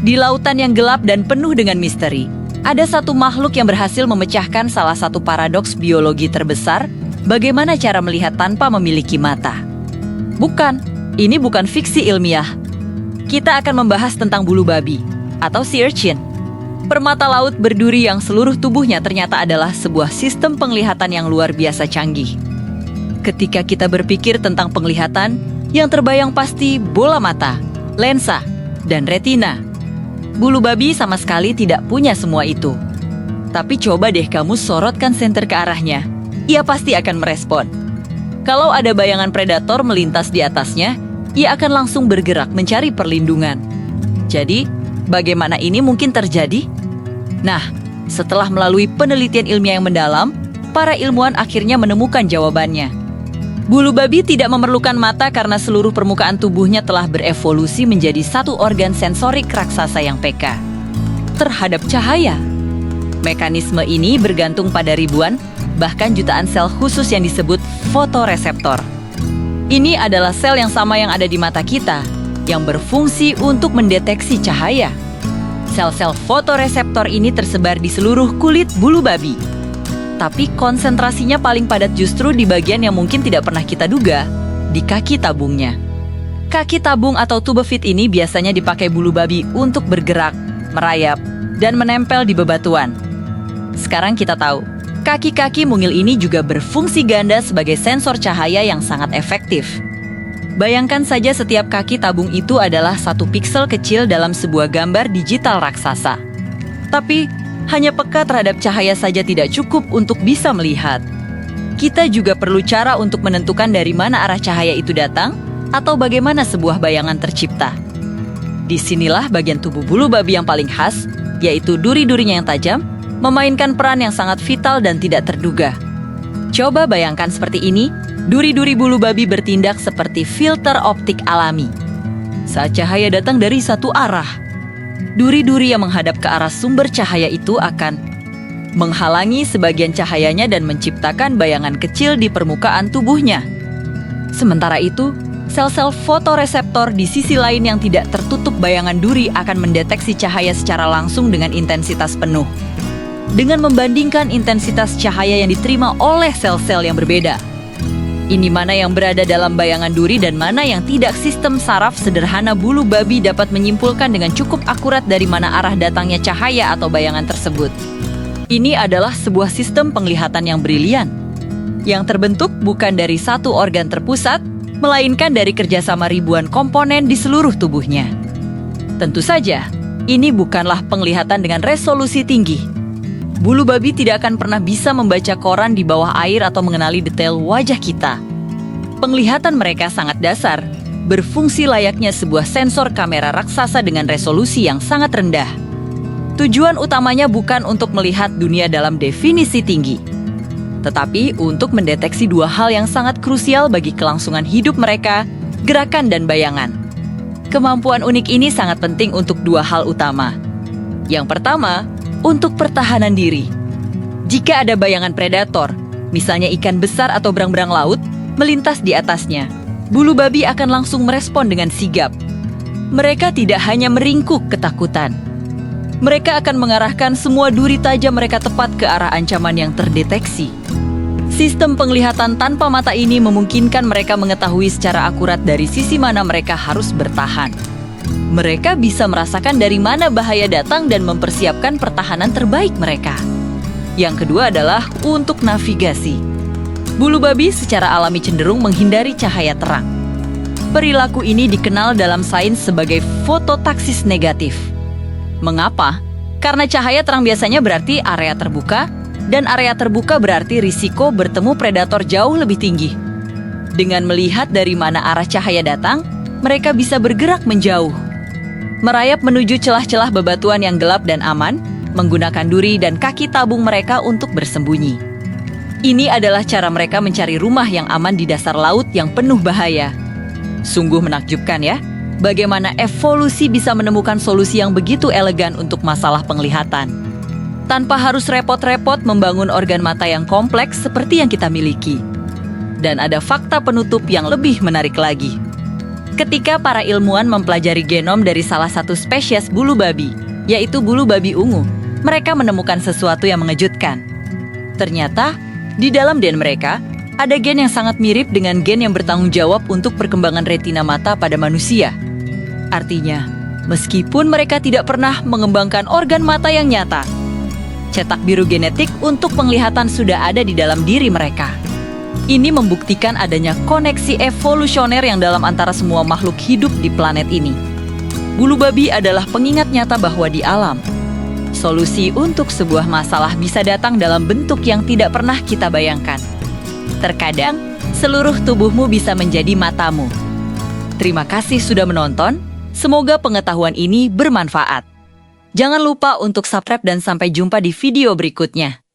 Di lautan yang gelap dan penuh dengan misteri, ada satu makhluk yang berhasil memecahkan salah satu paradoks biologi terbesar, bagaimana cara melihat tanpa memiliki mata. Bukan, ini bukan fiksi ilmiah. Kita akan membahas tentang bulu babi, atau sea urchin. Permata laut berduri yang seluruh tubuhnya ternyata adalah sebuah sistem penglihatan yang luar biasa canggih. Ketika kita berpikir tentang penglihatan, yang terbayang pasti bola mata, lensa, dan retina. Bulu babi sama sekali tidak punya semua itu. Tapi coba deh kamu sorotkan senter ke arahnya. Ia pasti akan merespon. Kalau ada bayangan predator melintas di atasnya, ia akan langsung bergerak mencari perlindungan. Jadi, bagaimana ini mungkin terjadi? Nah, setelah melalui penelitian ilmiah yang mendalam, para ilmuwan akhirnya menemukan jawabannya. Bulu babi tidak memerlukan mata karena seluruh permukaan tubuhnya telah berevolusi menjadi satu organ sensorik raksasa yang peka terhadap cahaya. Mekanisme ini bergantung pada ribuan, bahkan jutaan sel khusus yang disebut fotoreseptor. Ini adalah sel yang sama yang ada di mata kita, yang berfungsi untuk mendeteksi cahaya. Sel-sel fotoreseptor ini tersebar di seluruh kulit bulu babi. Tapi konsentrasinya paling padat justru di bagian yang mungkin tidak pernah kita duga, di kaki tabungnya. Kaki tabung atau tubefit ini biasanya dipakai bulu babi untuk bergerak, merayap, dan menempel di bebatuan. Sekarang kita tahu, kaki-kaki mungil ini juga berfungsi ganda sebagai sensor cahaya yang sangat efektif. Bayangkan saja setiap kaki tabung itu adalah satu piksel kecil dalam sebuah gambar digital raksasa. Tapi, hanya peka terhadap cahaya saja tidak cukup untuk bisa melihat. Kita juga perlu cara untuk menentukan dari mana arah cahaya itu datang atau bagaimana sebuah bayangan tercipta. Disinilah bagian tubuh bulu babi yang paling khas, yaitu duri-durinya yang tajam, memainkan peran yang sangat vital dan tidak terduga. Coba bayangkan seperti ini, duri-duri bulu babi bertindak seperti filter optik alami. Saat cahaya datang dari satu arah, duri-duri yang menghadap ke arah sumber cahaya itu akan menghalangi sebagian cahayanya dan menciptakan bayangan kecil di permukaan tubuhnya. Sementara itu, sel-sel fotoreseptor di sisi lain yang tidak tertutup bayangan duri akan mendeteksi cahaya secara langsung dengan intensitas penuh. Dengan membandingkan intensitas cahaya yang diterima oleh sel-sel yang berbeda. Ini mana yang berada dalam bayangan duri dan mana yang tidak. Sistem saraf sederhana bulu babi dapat menyimpulkan dengan cukup akurat dari mana arah datangnya cahaya atau bayangan tersebut. Ini adalah sebuah sistem penglihatan yang brilian, yang terbentuk bukan dari satu organ terpusat, melainkan dari kerjasama ribuan komponen di seluruh tubuhnya. Tentu saja, ini bukanlah penglihatan dengan resolusi tinggi. Bulu babi tidak akan pernah bisa membaca koran di bawah air atau mengenali detail wajah kita. Penglihatan mereka sangat dasar, berfungsi layaknya sebuah sensor kamera raksasa dengan resolusi yang sangat rendah. Tujuan utamanya bukan untuk melihat dunia dalam definisi tinggi, tetapi untuk mendeteksi dua hal yang sangat krusial bagi kelangsungan hidup mereka, gerakan dan bayangan. Kemampuan unik ini sangat penting untuk dua hal utama. Yang pertama, untuk pertahanan diri. Jika ada bayangan predator, misalnya ikan besar atau berang-berang laut, melintas di atasnya, bulu babi akan langsung merespon dengan sigap. Mereka tidak hanya meringkuk ketakutan. Mereka akan mengarahkan semua duri tajam mereka tepat ke arah ancaman yang terdeteksi. Sistem penglihatan tanpa mata ini memungkinkan mereka mengetahui secara akurat dari sisi mana mereka harus bertahan. Mereka bisa merasakan dari mana bahaya datang dan mempersiapkan pertahanan terbaik mereka. Yang kedua adalah untuk navigasi. Bulu babi secara alami cenderung menghindari cahaya terang. Perilaku ini dikenal dalam sains sebagai fototaksis negatif. Mengapa? Karena cahaya terang biasanya berarti area terbuka, dan area terbuka berarti risiko bertemu predator jauh lebih tinggi. Dengan melihat dari mana arah cahaya datang, mereka bisa bergerak menjauh. Merayap menuju celah-celah bebatuan yang gelap dan aman, menggunakan duri dan kaki tabung mereka untuk bersembunyi. Ini adalah cara mereka mencari rumah yang aman di dasar laut yang penuh bahaya. Sungguh menakjubkan ya, bagaimana evolusi bisa menemukan solusi yang begitu elegan untuk masalah penglihatan. Tanpa harus repot-repot membangun organ mata yang kompleks seperti yang kita miliki. Dan ada fakta penutup yang lebih menarik lagi. Ketika para ilmuwan mempelajari genom dari salah satu spesies bulu babi, yaitu bulu babi ungu, mereka menemukan sesuatu yang mengejutkan. Ternyata, di dalam DNA mereka, ada gen yang sangat mirip dengan gen yang bertanggung jawab untuk perkembangan retina mata pada manusia. Artinya, meskipun mereka tidak pernah mengembangkan organ mata yang nyata, cetak biru genetik untuk penglihatan sudah ada di dalam diri mereka. Ini membuktikan adanya koneksi evolusioner yang dalam antara semua makhluk hidup di planet ini. Bulu babi adalah pengingat nyata bahwa di alam, solusi untuk sebuah masalah bisa datang dalam bentuk yang tidak pernah kita bayangkan. Terkadang, seluruh tubuhmu bisa menjadi matamu. Terima kasih sudah menonton. Semoga pengetahuan ini bermanfaat. Jangan lupa untuk subscribe dan sampai jumpa di video berikutnya.